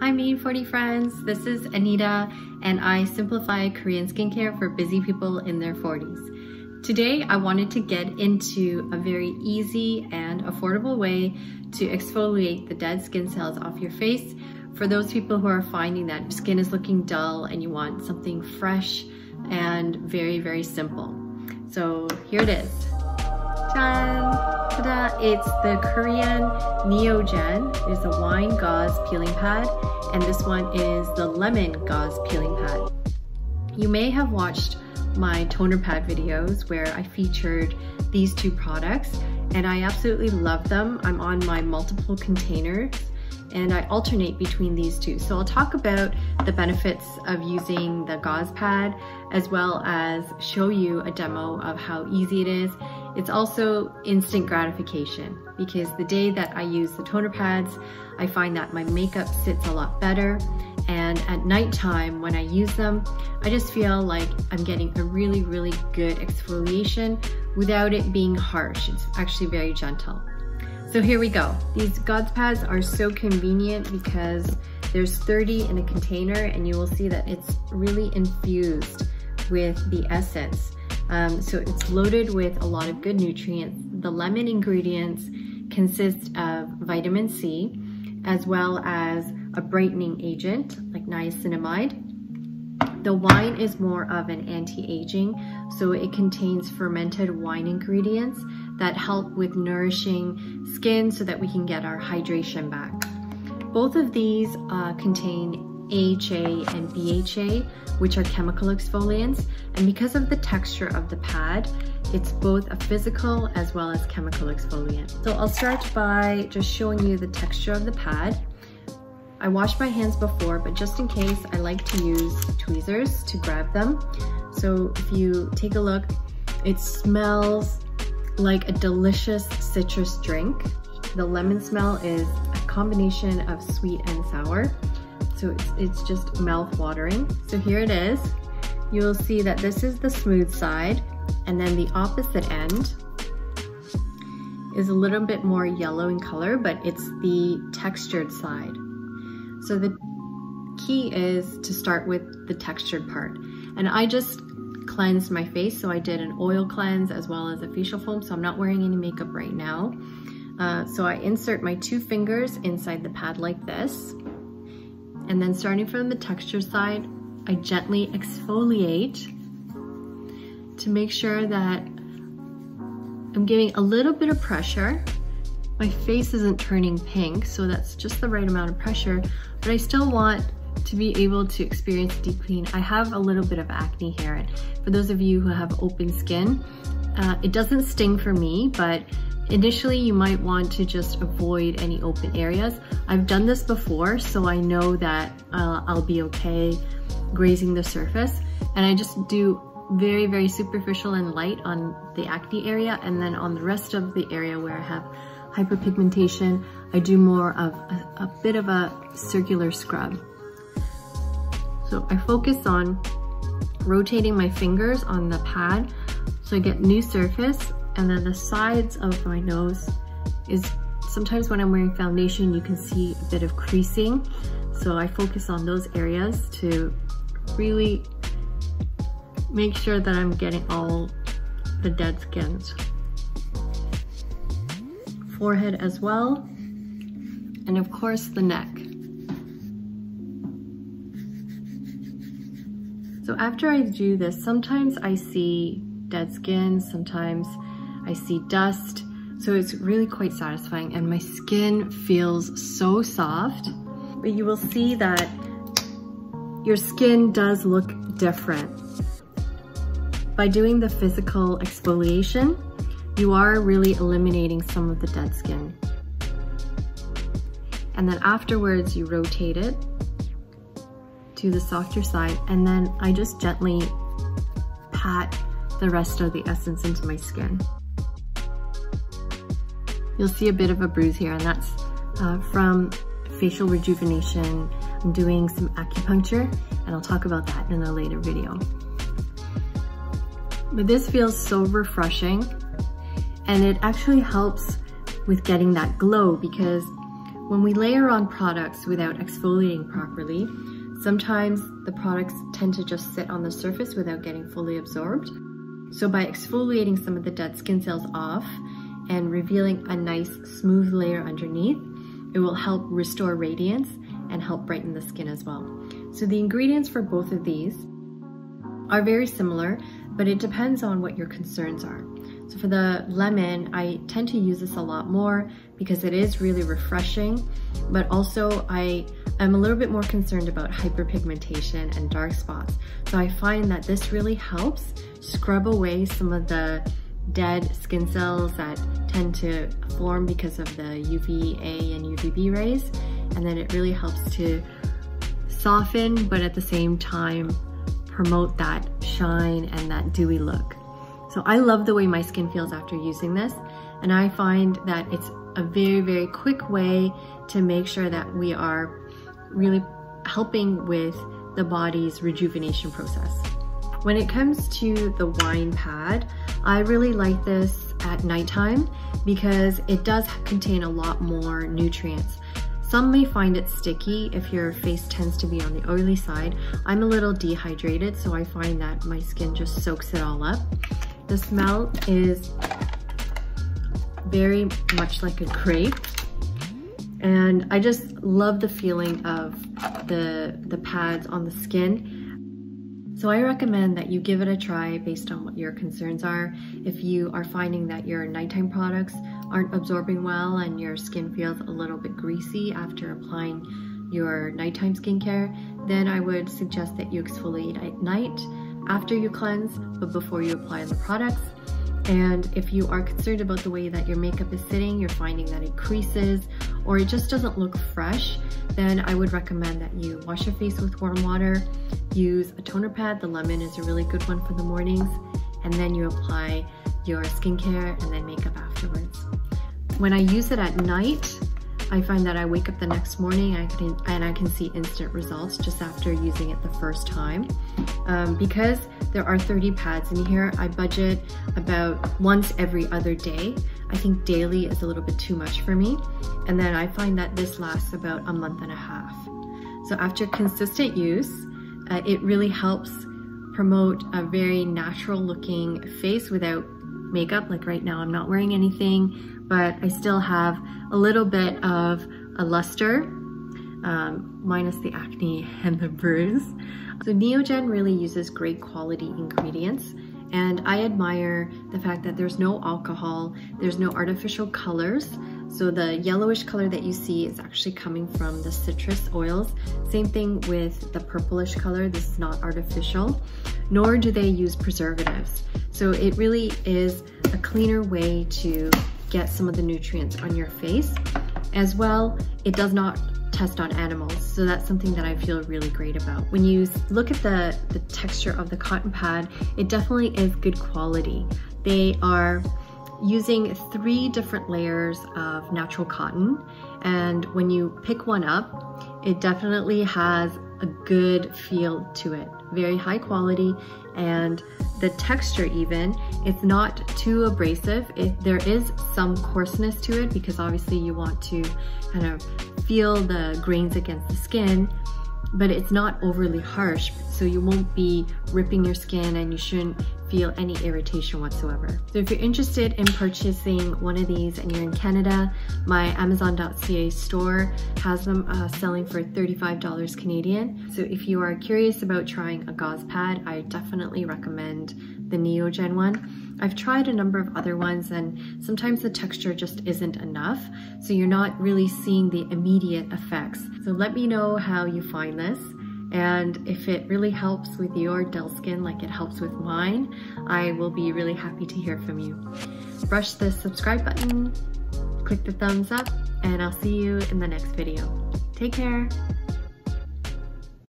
Hi Me40 friends, this is Anita and I simplify Korean skincare for busy people in their 40s. Today I wanted to get into a very easy and affordable way to exfoliate the dead skin cells off your face for those people who are finding that skin is looking dull and you want something fresh and very, very simple. So here it is. Ta-da! It's the Korean Neogen. It's a wine gauze peeling pad, and this one is the lemon gauze peeling pad. You may have watched my toner pad videos where I featured these two products, and I absolutely love them. I'm on my multiple containers and I alternate between these two. So I'll talk about the benefits of using the gauze pad as well as show you a demo of how easy it is. It's also instant gratification because the day that I use the toner pads, I find that my makeup sits a lot better, and at nighttime when I use them, I just feel like I'm getting a really, really good exfoliation without it being harsh. It's actually very gentle. So here we go. These gauze pads are so convenient because there's 30 in a container, and you will see that it's really infused with the essence. So it's loaded with a lot of good nutrients. The lemon ingredients consist of vitamin C, as well as a brightening agent like niacinamide. The wine is more of an anti-aging, so it contains fermented wine ingredients that help with nourishing skin so that we can get our hydration back. Both of these contain AHA and BHA, which are chemical exfoliants, and because of the texture of the pad, it's both a physical as well as chemical exfoliant. So I'll start by just showing you the texture of the pad. I washed my hands before, but just in case, I like to use tweezers to grab them. So if you take a look, it smells like a delicious citrus drink. The lemon smell is a combination of sweet and sour, so it's just mouth-watering. So here it is. You will see that this is the smooth side, and then the opposite end is a little bit more yellow in color, but it's the textured side. So the key is to start with the textured part. And I just cleansed my face, so I did an oil cleanse as well as a facial foam, so I'm not wearing any makeup right now. So I insert my 2 fingers inside the pad like this, and then starting from the texture side, I gently exfoliate to make sure that I'm giving a little bit of pressure. My face isn't turning pink, so that's just the right amount of pressure, but I still want to be able to experience deep clean. I have a little bit of acne here, and for those of you who have open skin, it doesn't sting for me, but initially you might want to just avoid any open areas. I've done this before, so I know that I'll be okay grazing the surface, and I just do very, very superficial and light on the acne area, and then on the rest of the area where I have hyperpigmentation, I do more of a bit of a circular scrub. So I focus on rotating my fingers on the pad so I get new surface, and then the sides of my nose is, sometimes when I'm wearing foundation you can see a bit of creasing, so I focus on those areas to really make sure that I'm getting all the dead skins. Forehead as well, and of course the neck. So after I do this, sometimes I see dead skin, sometimes I see dust, so it's really quite satisfying, and my skin feels so soft. But you will see that your skin does look different. By doing the physical exfoliation, you are really eliminating some of the dead skin. And then afterwards you rotate it to the softer side, and then I just gently pat the rest of the essence into my skin. You'll see a bit of a bruise here, and that's from facial rejuvenation. I'm doing some acupuncture, and I'll talk about that in a later video. But this feels so refreshing, and it actually helps with getting that glow, because When we layer on products without exfoliating properly, sometimes the products tend to just sit on the surface without getting fully absorbed. So by exfoliating some of the dead skin cells off and revealing a nice smooth layer underneath, it will help restore radiance and help brighten the skin as well. So the ingredients for both of these are very similar, but it depends on what your concerns are. So for the lemon, I tend to use this a lot more because it is really refreshing, but also I'm a little bit more concerned about hyperpigmentation and dark spots. So I find that this really helps scrub away some of the dead skin cells that tend to form because of the UVA and UVB rays. And then it really helps to soften, but at the same time, promote that shine and that dewy look. So I love the way my skin feels after using this, and I find that it's a very, very quick way to make sure that we are really helping with the body's rejuvenation process. When it comes to the wine pad, I really like this at nighttime because it does contain a lot more nutrients. Some may find it sticky if your face tends to be on the oily side. I'm a little dehydrated, so I find that my skin just soaks it all up. The smell is very much like a grape, and I just love the feeling of the pads on the skin. So I recommend that you give it a try based on what your concerns are. If you are finding that your nighttime products aren't absorbing well and your skin feels a little bit greasy after applying your nighttime skincare, then I would suggest that you exfoliate at night after you cleanse, but before you apply the products. And if you are concerned about the way that your makeup is sitting, you're finding that it creases or it just doesn't look fresh, then I would recommend that you wash your face with warm water, use a toner pad. The lemon is a really good one for the mornings, and then you apply your skincare and then makeup afterwards. When I use it at night, I find that I wake up the next morning and I can see instant results just after using it the first time. Because there are 30 pads in here, I budget about once every other day. I think daily is a little bit too much for me. And then I find that this lasts about a month and a half. So after consistent use, it really helps promote a very natural looking face without makeup. Like right now I'm not wearing anything, but I still have a little bit of a luster, minus the acne and the bruise. So Neogen really uses great quality ingredients, and I admire the fact that there's no alcohol, there's no artificial colors. So the yellowish color that you see is actually coming from the citrus oils. Same thing with the purplish color, this is not artificial, nor do they use preservatives. So it really is a cleaner way to get some of the nutrients on your face. As well, it does not test on animals, so that's something that I feel really great about. When you look at the texture of the cotton pad, it definitely is good quality. They are using 3 different layers of natural cotton, and when you pick one up, it definitely has a good feel to it. Very high quality, and the texture even, it's not too abrasive. There is some coarseness to it because obviously you want to kind of feel the grains against the skin, but it's not overly harsh, so you won't be ripping your skin and you shouldn't feel any irritation whatsoever. So if you're interested in purchasing one of these and you're in Canada, my Amazon.ca store has them selling for $35 Canadian. So if you are curious about trying a gauze pad, I definitely recommend the Neogen one. I've tried a number of other ones and sometimes the texture just isn't enough, so you're not really seeing the immediate effects. So let me know how you find this, and if it really helps with your dull skin like it helps with mine, I will be really happy to hear from you. Brush the subscribe button, click the thumbs up, and I'll see you in the next video. Take care.